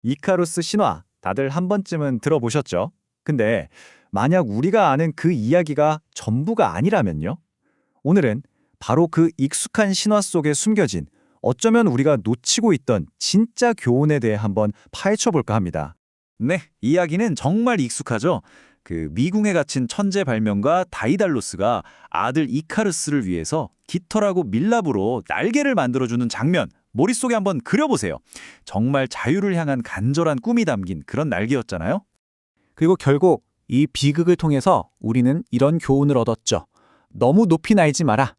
이카루스 신화 다들 한 번쯤은 들어보셨죠? 근데 만약 우리가 아는 그 이야기가 전부가 아니라면요? 오늘은 바로 그 익숙한 신화 속에 숨겨진 어쩌면 우리가 놓치고 있던 진짜 교훈에 대해 한번 파헤쳐 볼까 합니다. 네, 이야기는 정말 익숙하죠. 그 미궁에 갇힌 천재 발명가 다이달로스가 아들 이카루스를 위해서 깃털하고 밀랍으로 날개를 만들어주는 장면, 머릿속에 한번 그려보세요. 정말 자유를 향한 간절한 꿈이 담긴 그런 날개였잖아요. 그리고 결국 이 비극을 통해서 우리는 이런 교훈을 얻었죠. 너무 높이 날지 마라.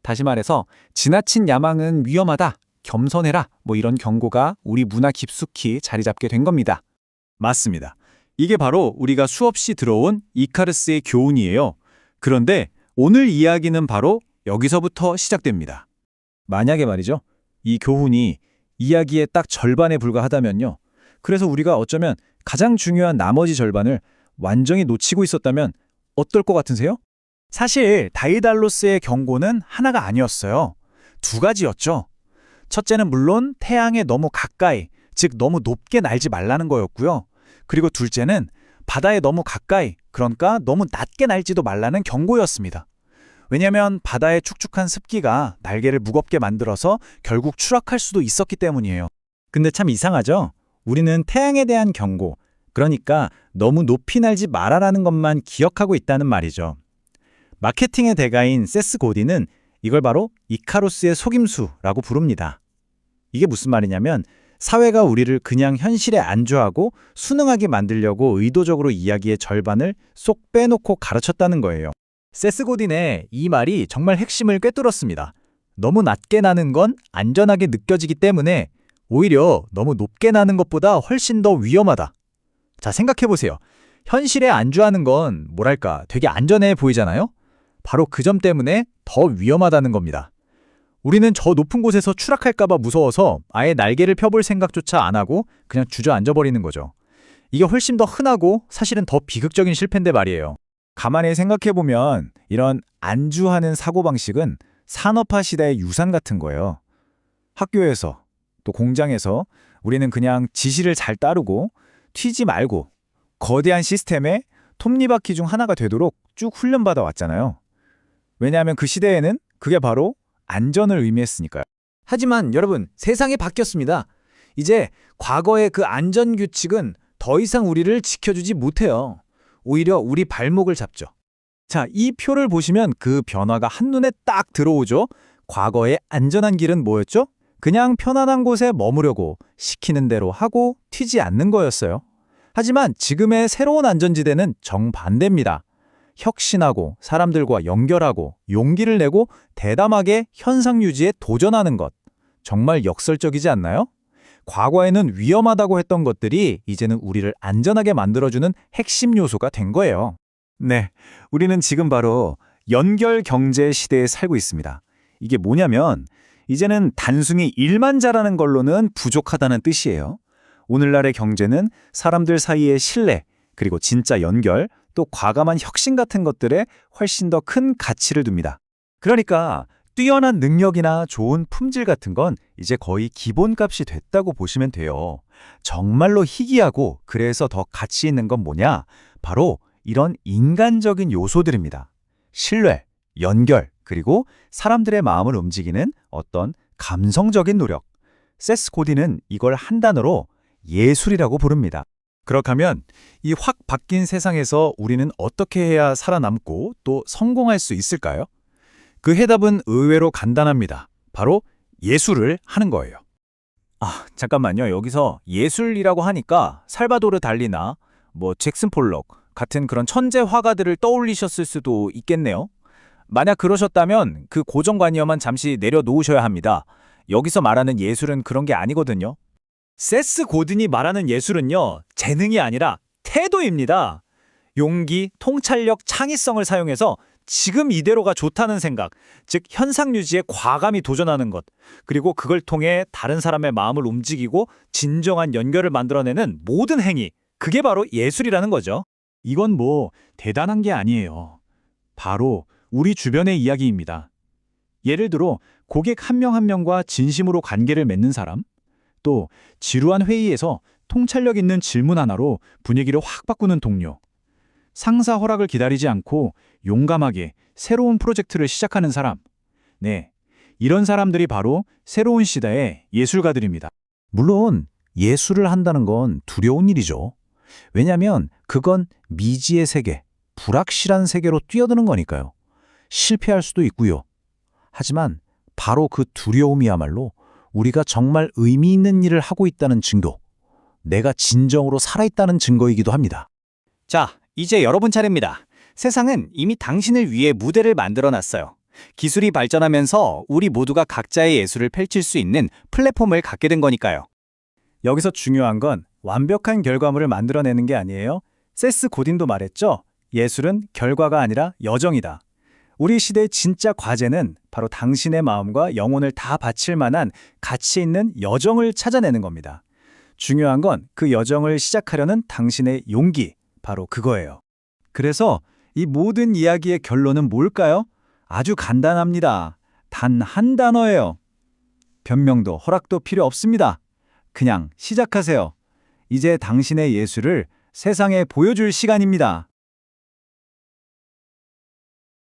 다시 말해서 지나친 야망은 위험하다. 겸손해라. 뭐 이런 경고가 우리 문화 깊숙이 자리 잡게 된 겁니다. 맞습니다. 이게 바로 우리가 수없이 들어온 이카루스의 교훈이에요. 그런데 오늘 이야기는 바로 여기서부터 시작됩니다. 만약에 말이죠. 이 교훈이 이야기의 딱 절반에 불과하다면요. 그래서 우리가 어쩌면 가장 중요한 나머지 절반을 완전히 놓치고 있었다면 어떨 것 같으세요? 사실 다이달로스의 경고는 하나가 아니었어요. 두 가지였죠. 첫째는 물론 태양에 너무 가까이, 즉 너무 높게 날지 말라는 거였고요. 그리고 둘째는 바다에 너무 가까이, 그러니까 너무 낮게 날지도 말라는 경고였습니다. 왜냐하면 바다의 축축한 습기가 날개를 무겁게 만들어서 결국 추락할 수도 있었기 때문이에요. 근데 참 이상하죠? 우리는 태양에 대한 경고, 그러니까 너무 높이 날지 말아라는 것만 기억하고 있다는 말이죠. 마케팅의 대가인 세스 고디는 이걸 바로 이카루스의 속임수라고 부릅니다. 이게 무슨 말이냐면 사회가 우리를 그냥 현실에 안주하고 순응하게 만들려고 의도적으로 이야기의 절반을 쏙 빼놓고 가르쳤다는 거예요. 세스 고딘의 이 말이 정말 핵심을 꿰뚫었습니다. 너무 낮게 나는 건 안전하게 느껴지기 때문에 오히려 너무 높게 나는 것보다 훨씬 더 위험하다. 자, 생각해보세요. 현실에 안주하는 건 뭐랄까 되게 안전해 보이잖아요? 바로 그 점 때문에 더 위험하다는 겁니다. 우리는 저 높은 곳에서 추락할까봐 무서워서 아예 날개를 펴볼 생각조차 안 하고 그냥 주저앉아버리는 거죠. 이게 훨씬 더 흔하고 사실은 더 비극적인 실패인데 말이에요. 가만히 생각해보면 이런 안주하는 사고방식은 산업화 시대의 유산 같은 거예요. 학교에서 또 공장에서 우리는 그냥 지시를 잘 따르고 튀지 말고 거대한 시스템의 톱니바퀴 중 하나가 되도록 쭉 훈련받아 왔잖아요. 왜냐하면 그 시대에는 그게 바로 안전을 의미했으니까요. 하지만 여러분, 세상이 바뀌었습니다. 이제 과거의 그 안전규칙은 더 이상 우리를 지켜주지 못해요. 오히려 우리 발목을 잡죠. 자, 이 표를 보시면 그 변화가 한눈에 딱 들어오죠? 과거의 안전한 길은 뭐였죠? 그냥 편안한 곳에 머무려고 시키는 대로 하고 튀지 않는 거였어요. 하지만 지금의 새로운 안전지대는 정반대입니다. 혁신하고 사람들과 연결하고 용기를 내고 대담하게 현상 유지에 도전하는 것. 정말 역설적이지 않나요? 과거에는 위험하다고 했던 것들이 이제는 우리를 안전하게 만들어주는 핵심 요소가 된 거예요. 네, 우리는 지금 바로 연결 경제 시대에 살고 있습니다. 이게 뭐냐면 이제는 단순히 일만 잘하는 걸로는 부족하다는 뜻이에요. 오늘날의 경제는 사람들 사이의 신뢰, 그리고 진짜 연결, 또 과감한 혁신 같은 것들에 훨씬 더 큰 가치를 둡니다. 그러니까 뛰어난 능력이나 좋은 품질 같은 건 이제 거의 기본값이 됐다고 보시면 돼요. 정말로 희귀하고 그래서 더 가치 있는 건 뭐냐? 바로 이런 인간적인 요소들입니다. 신뢰, 연결, 그리고 사람들의 마음을 움직이는 어떤 감성적인 노력. 세스 고디는 이걸 한 단어로 예술이라고 부릅니다. 그렇다면 이 확 바뀐 세상에서 우리는 어떻게 해야 살아남고 또 성공할 수 있을까요? 그 해답은 의외로 간단합니다. 바로 예술을 하는 거예요. 잠깐만요. 여기서 예술이라고 하니까 살바도르 달리나 뭐 잭슨 폴록 같은 그런 천재 화가들을 떠올리셨을 수도 있겠네요. 만약 그러셨다면 그 고정관념은 잠시 내려놓으셔야 합니다. 여기서 말하는 예술은 그런 게 아니거든요. 세스 고든이 말하는 예술은요, 재능이 아니라 태도입니다. 용기, 통찰력, 창의성을 사용해서 지금 이대로가 좋다는 생각, 즉 현상 유지에 과감히 도전하는 것, 그리고 그걸 통해 다른 사람의 마음을 움직이고 진정한 연결을 만들어내는 모든 행위, 그게 바로 예술이라는 거죠. 이건 뭐 대단한 게 아니에요. 바로 우리 주변의 이야기입니다. 예를 들어 고객 한 명 한 명과 진심으로 관계를 맺는 사람, 또 지루한 회의에서 통찰력 있는 질문 하나로 분위기를 확 바꾸는 동료. 상사 허락을 기다리지 않고 용감하게 새로운 프로젝트를 시작하는 사람. 네, 이런 사람들이 바로 새로운 시대의 예술가들입니다. 물론 예술을 한다는 건 두려운 일이죠. 왜냐하면 그건 미지의 세계, 불확실한 세계로 뛰어드는 거니까요. 실패할 수도 있고요. 하지만 바로 그 두려움이야말로 우리가 정말 의미 있는 일을 하고 있다는 증거, 내가 진정으로 살아있다는 증거이기도 합니다. 자, 이제 여러분 차례입니다. 세상은 이미 당신을 위해 무대를 만들어 놨어요. 기술이 발전하면서 우리 모두가 각자의 예술을 펼칠 수 있는 플랫폼을 갖게 된 거니까요. 여기서 중요한 건 완벽한 결과물을 만들어내는 게 아니에요. 세스 고딘도 말했죠. 예술은 결과가 아니라 여정이다. 우리 시대의 진짜 과제는 바로 당신의 마음과 영혼을 다 바칠 만한 가치 있는 여정을 찾아내는 겁니다. 중요한 건 그 여정을 시작하려는 당신의 용기, 바로 그거예요. 그래서 이 모든 이야기의 결론은 뭘까요? 아주 간단합니다. 단 한 단어예요. 변명도 허락도 필요 없습니다. 그냥 시작하세요. 이제 당신의 예술을 세상에 보여줄 시간입니다.